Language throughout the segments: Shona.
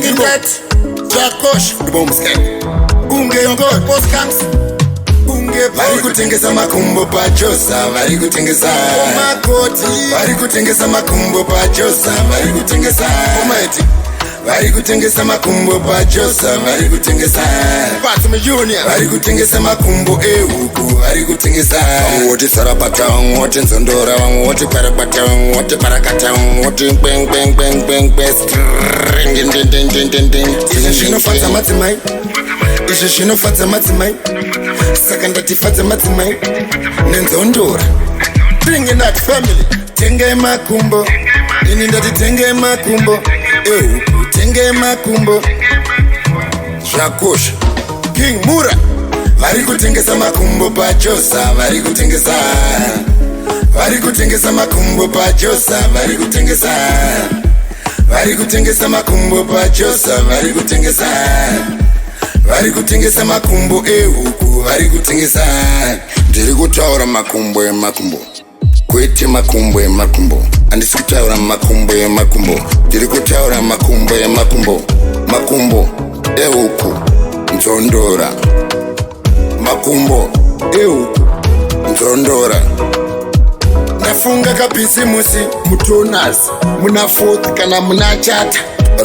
Gitet, Jakosh, Bomsky, Bunge Yongo, Boskanks, Bunge, vari kutengesa makumbo pachosa, vari kutengesa makoti, vari kutengesa makumbo pachosa, vari kutengesa Almighty, vari kutengesa makumbo pachosa, vari kutengesa Patme Junior, vari kutengesa makumbo huku, vari kutengesa wote sarapata, wote nzondora, wote parapata, wote parakata, wote bang bang bang bang best. Ishe shinofadza madzimai, ishe shinofadza madzimai, saka ndatifadza madzimai nenzondora. Bring in that family, tenge makumbo, ini ndati tenge makumbo, tenge makumbo. Jakosh, King Mura, vari kutengesa makumbo pachosa, vari kutengesa, vari kutengesa makumbo pachosa, vari kutengesa, vari kutengesa makumbo pachosa, vari kutengesa, vari kutengesa makumbo huku, vari kutengesa. Ndiri kutaura makumbo emakumbo, kwete makumbo emakumbo, handisi kutaura makumbo emakumbo, ndiri kutaura makumbo emakumbo, makumbo ehuku nzondora, makumbo ehuku nzondora. Nafunga kabhisimusi mutonasi, muna fourth kana muna chata,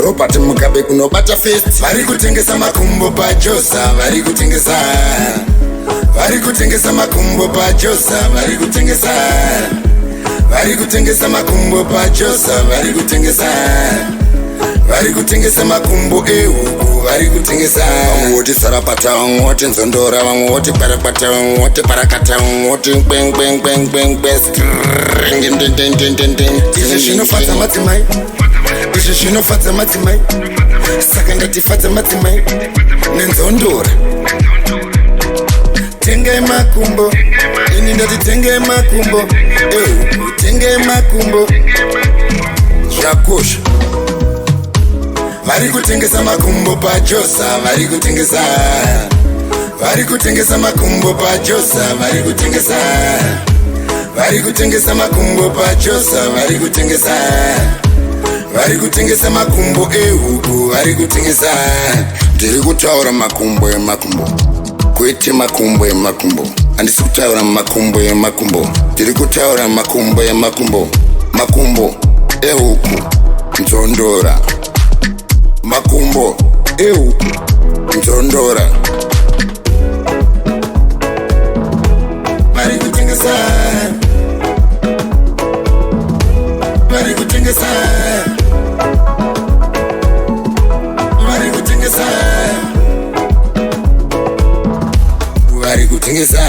Robert Mugabe kunobata first. Vari kutengesa makumbo pachosa, vari kutengesa, vari kutengesa makumbo pachosa, vari kutengesa, vari kutengesa makumbo pachosa, vari kutengesa, vari kutengesa makumbo huku, vari kutengesa wote sarapata, wote nzondora, wote parapata, wote parakata, wote bang bang bang bang best. Ishe shinofadza madzimai, ishe shinofadza madzimai, saka ndatifadza madzimai nenzondora. Tenge makumbo, ini ndati tenge makumbo, tenge makumbo. Jakosh, vari kutengesa makumbo pachosa, vari kutengesa, vari kutengesa makumbo pachosa, vari kutengesa, vari kutengesa makumbo pachosa, vari kutengesa, vari kutengesa makumbo huku, vari kutengesa. Ndiri kutaura makumbo emakumbo, kwete makumbo emakumbo, handisi kutaura makumbo emakumbo, ndiri kutaura makumbo emakumbo, makumbo ehuku nzondora, makumbo ehuku nzondora. Vari kutengesa, vari kutengesa, vari kutengesa, vari kutengesa.